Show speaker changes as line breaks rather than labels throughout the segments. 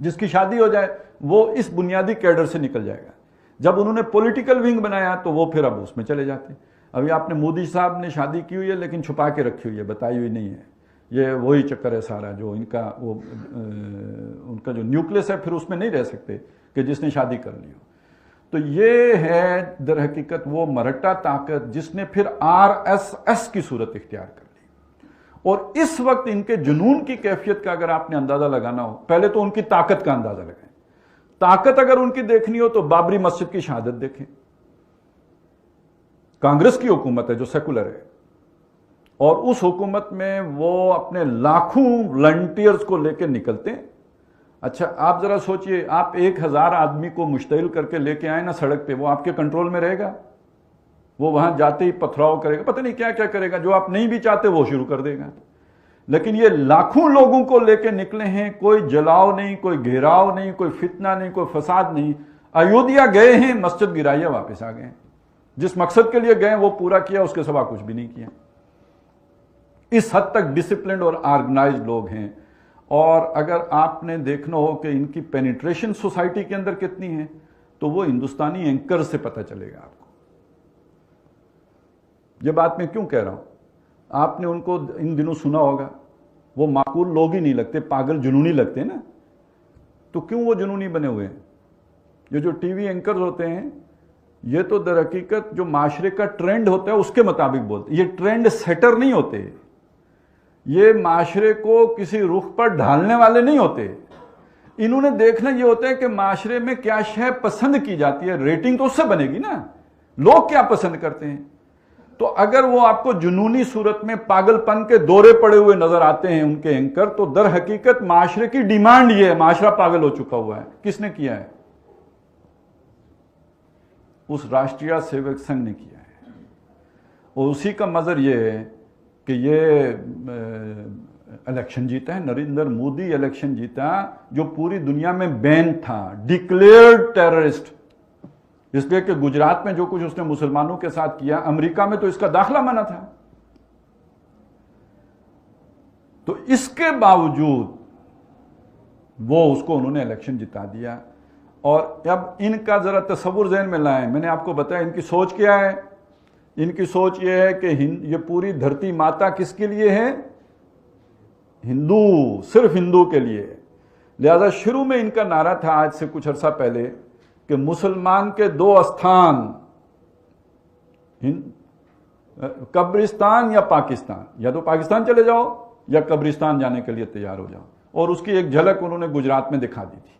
جس کی شادی ہو جائے وہ اس بنیادی کیڈر سے نکل جائے گا. جب انہوں نے پولیٹیکل ونگ بنایا تو وہ پھر اب اس میں چلے جاتے ہیں. ابھی آپ نے مودی صاحب نے شادی کی ہوئی ہے لیکن چھپا کے رکھی ہوئی ہے, بتائی ہوئی نہیں ہے. یہ وہی چکر ہے سارا, جو ان کا جو نیوکلس ہے پھر اس میں نہیں رہ سکتے کہ جس نے شادی کر لی ہو. تو یہ ہے در حقیقت وہ مرہٹا طاقت جس نے پھر RSS کی صورت اختیار کر لی. اور اس وقت ان کے جنون کی کیفیت کا اگر آپ نے اندازہ لگانا ہو, پہلے تو ان کی طاقت کا اندازہ لگائیں. طاقت اگر ان کی دیکھنی ہو تو بابری مسجد کی شہادت دیکھیں. کانگریس کی حکومت ہے جو سیکولر ہے, اور اس حکومت میں وہ اپنے لاکھوں والنٹیئرز کو لے کے نکلتے ہیں. اچھا آپ ذرا سوچئے, آپ 1000 آدمی کو مشتعل کر کے لے کے آئیں نا سڑک پہ, وہ آپ کے کنٹرول میں رہے گا؟ وہ وہاں جاتے ہی پتھراؤ کرے گا, پتہ نہیں کیا کیا کرے گا, جو آپ نہیں بھی چاہتے وہ شروع کر دے گا. لیکن یہ لاکھوں لوگوں کو لے کے نکلے ہیں, کوئی جلاؤ نہیں, کوئی گھیراؤ نہیں, کوئی فتنہ نہیں, کوئی فساد نہیں. ایودھیا گئے ہیں, مسجد گرایا, واپس آ گئے. جس مقصد کے لیے گئے وہ پورا کیا, اس کے سوا کچھ بھی نہیں کیا. اس حد تک ڈسپلنڈ اور آرگنائزڈ لوگ ہیں. اور اگر آپ نے دیکھنا ہو کہ ان کی پینیٹریشن سوسائٹی کے اندر کتنی ہے تو وہ ہندوستانی اینکر سے پتہ چلے گا آپ کو. یہ بات میں کیوں کہہ رہا ہوں, آپ نے ان کو ان دنوں سنا ہوگا, وہ معقول لوگ ہی نہیں لگتے, پاگل جنونی لگتے ہیں نا. تو کیوں وہ جنونی بنے ہوئے ہیں؟ یہ جو ٹی وی اینکرز ہوتے ہیں یہ تو در حقیقت جو معاشرے کا ٹرینڈ ہوتا ہے اس کے مطابق بولتے ہیں. یہ ٹرینڈ سیٹر نہیں ہوتے, یہ معاشرے کو کسی رخ پر ڈھالنے والے نہیں ہوتے. انہوں نے دیکھنا یہ ہوتا ہے کہ معاشرے میں کیا شے پسند کی جاتی ہے, ریٹنگ تو اس سے بنے گی نا, لوگ کیا پسند کرتے ہیں. تو اگر وہ آپ کو جنونی صورت میں پاگل پن کے دورے پڑے ہوئے نظر آتے ہیں ان کے اینکر, تو در حقیقت معاشرے کی ڈیمانڈ یہ ہے, معاشرہ پاگل ہو چکا ہوا ہے. کس نے کیا ہے؟ اس راشٹریہ سیوک سنگھ نے کیا ہے. اور اسی کا مظہر یہ ہے کہ یہ الیکشن جیتا ہے, نریندر مودی الیکشن جیتا جو پوری دنیا میں بین تھا, ڈکلیئرڈ ٹیررسٹ. اس لیے کہ گجرات میں جو کچھ اس نے مسلمانوں کے ساتھ کیا, امریکہ میں تو اس کا داخلہ منع تھا. تو اس کے باوجود وہ اس کو انہوں نے الیکشن جتا دیا. اور اب ان کا ذرا تصور ذہن میں لائیں. میں نے آپ کو بتایا ان کی سوچ کیا ہے. ان کی سوچ یہ ہے کہ یہ پوری دھرتی ماتا کس کے لیے ہے؟ ہندو, صرف ہندو کے لیے. لہذا شروع میں ان کا نعرہ تھا آج سے کچھ عرصہ پہلے کہ مسلمان کے 2 استھان, قبرستان یا پاکستان, یا تو پاکستان چلے جاؤ یا قبرستان جانے کے لیے تیار ہو جاؤ. اور اس کی ایک جھلک انہوں نے گجرات میں دکھا دی تھی.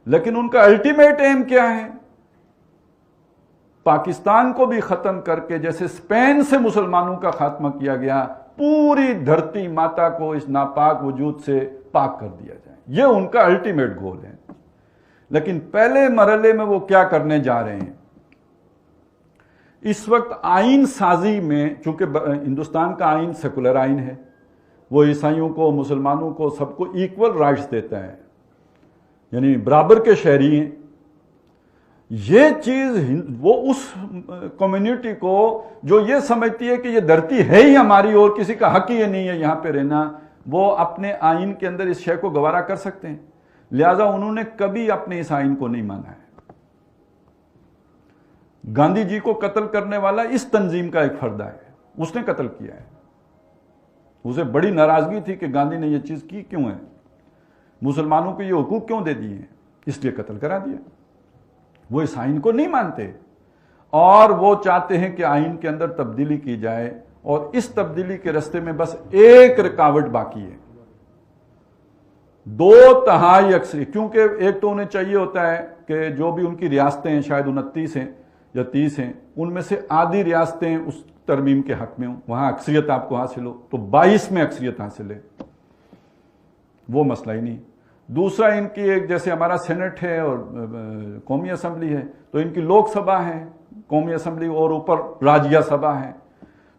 لیکن ان کا الٹیمیٹ ایم کیا ہے؟ پاکستان کو بھی ختم کر کے جیسے اسپین سے مسلمانوں کا خاتمہ کیا گیا, پوری دھرتی ماتا کو اس ناپاک وجود سے پاک کر دیا جائے. یہ ان کا الٹیمیٹ گول ہے. لیکن پہلے مرحلے میں وہ کیا کرنے جا رہے ہیں؟ اس وقت آئین سازی میں, چونکہ ہندوستان کا آئین سیکولر آئین ہے, وہ عیسائیوں کو, مسلمانوں کو, سب کو ایکول رائٹس دیتا ہے, یعنی برابر کے شہری ہیں. یہ چیز وہ اس کمیونٹی کو جو یہ سمجھتی ہے کہ یہ دھرتی ہے ہی ہماری اور کسی کا حق ہی نہیں ہے یہاں پہ رہنا, وہ اپنے آئین کے اندر اس شے کو گوارا کر سکتے ہیں. لہذا انہوں نے کبھی اپنے اس آئین کو نہیں مانا ہے. گاندھی جی کو قتل کرنے والا اس تنظیم کا ایک فردہ ہے, اس نے قتل کیا ہے. اسے بڑی ناراضگی تھی کہ گاندھی نے یہ چیز کی کیوں ہے, مسلمانوں کو یہ حقوق کیوں دے دیے ہیں, اس لیے قتل کرا دیا. وہ اس آئین کو نہیں مانتے اور وہ چاہتے ہیں کہ آئین کے اندر تبدیلی کی جائے, اور اس تبدیلی کے راستے میں بس ایک رکاوٹ باقی ہے, 2/3 اکثریت. کیونکہ ایک تو انہیں چاہیے ہوتا ہے کہ جو بھی ان کی ریاستیں ہیں, شاید 29 ہیں یا 30 ہیں, ان میں سے آدھی ریاستیں اس ترمیم کے حق میں ہوں, وہاں اکثریت آپ کو حاصل ہو, تو 22 میں اکثریت حاصل ہے, وہ مسئلہ ہی نہیں. دوسرا ان کی ایک, جیسے ہمارا سینٹ ہے اور قومی اسمبلی ہے, تو ان کی لوک سبھا ہے, قومی اسمبلی, اور اوپر راجیہ سبھا ہے.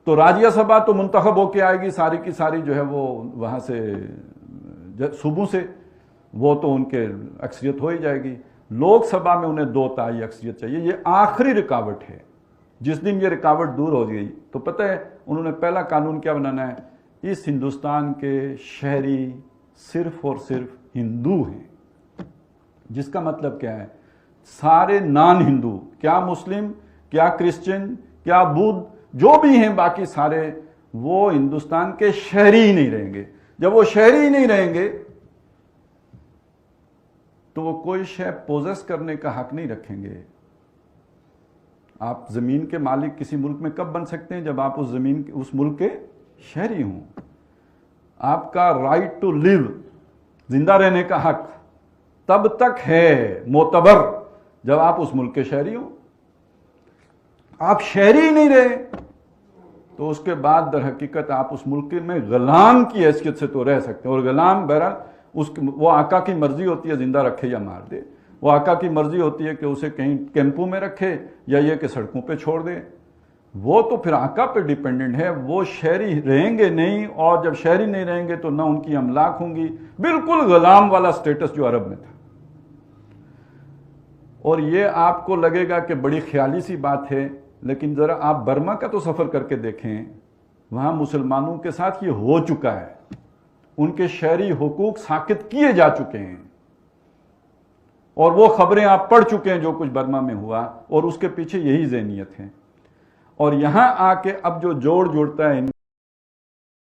تو راجیہ سبھا تو منتخب ہو کے آئے گی ساری کی ساری, جو ہے وہ وہاں سے صوبوں سے, وہ تو ان کے اکثریت ہو ہی جائے گی. لوک سبھا میں انہیں 2/3 اکثریت چاہیے. یہ آخری رکاوٹ ہے. جس دن یہ رکاوٹ دور ہو گئی تو پتہ ہے انہوں نے پہلا قانون کیا بنانا ہے, اس ہندوستان کے شہری صرف اور صرف ہندو ہیں, جس کا مطلب کیا ہے، سارے نان ہندو، کیا مسلم، کیا کرسچن، کیا بدھ، جو بھی ہیں باقی سارے، وہ ہندوستان کے شہری ہی نہیں رہیں گے۔ جب وہ شہری ہی نہیں رہیں گے تو وہ کوئی شے پوزیس کرنے کا حق نہیں رکھیں گے۔ آپ زمین کے مالک کسی ملک میں کب بن سکتے ہیں؟ جب آپ اس ملک کے شہری ہوں۔ آپ کا رائٹ ٹو لیو، زندہ رہنے کا حق، تب تک ہے معتبر جب آپ اس ملک کے شہری ہوں۔ آپ شہری ہی نہیں رہے تو اس کے بعد در حقیقت آپ اس ملک میں غلام کی حیثیت سے تو رہ سکتے ہیں، اور غلام بہرحال وہ آقا کی مرضی ہوتی ہے زندہ رکھے یا مار دے، وہ آقا کی مرضی ہوتی ہے کہ اسے کہیں کیمپوں میں رکھے یا یہ کہ سڑکوں پہ چھوڑ دے، وہ تو پھر آقا پہ ڈیپینڈنٹ ہے۔ وہ شہری رہیں گے نہیں، اور جب شہری نہیں رہیں گے تو نہ ان کی املاک ہوں گی، بالکل غلام والا سٹیٹس جو عرب میں تھا۔ اور یہ آپ کو لگے گا کہ بڑی خیالی سی بات ہے، لیکن ذرا آپ برما کا تو سفر کر کے دیکھیں، وہاں مسلمانوں کے ساتھ یہ ہو چکا ہے، ان کے شہری حقوق ساقط کیے جا چکے ہیں، اور وہ خبریں آپ پڑھ چکے ہیں جو کچھ برما میں ہوا، اور اس کے پیچھے یہی ذہنیت ہے۔ اور یہاں آ کے اب جو جوڑتا ہے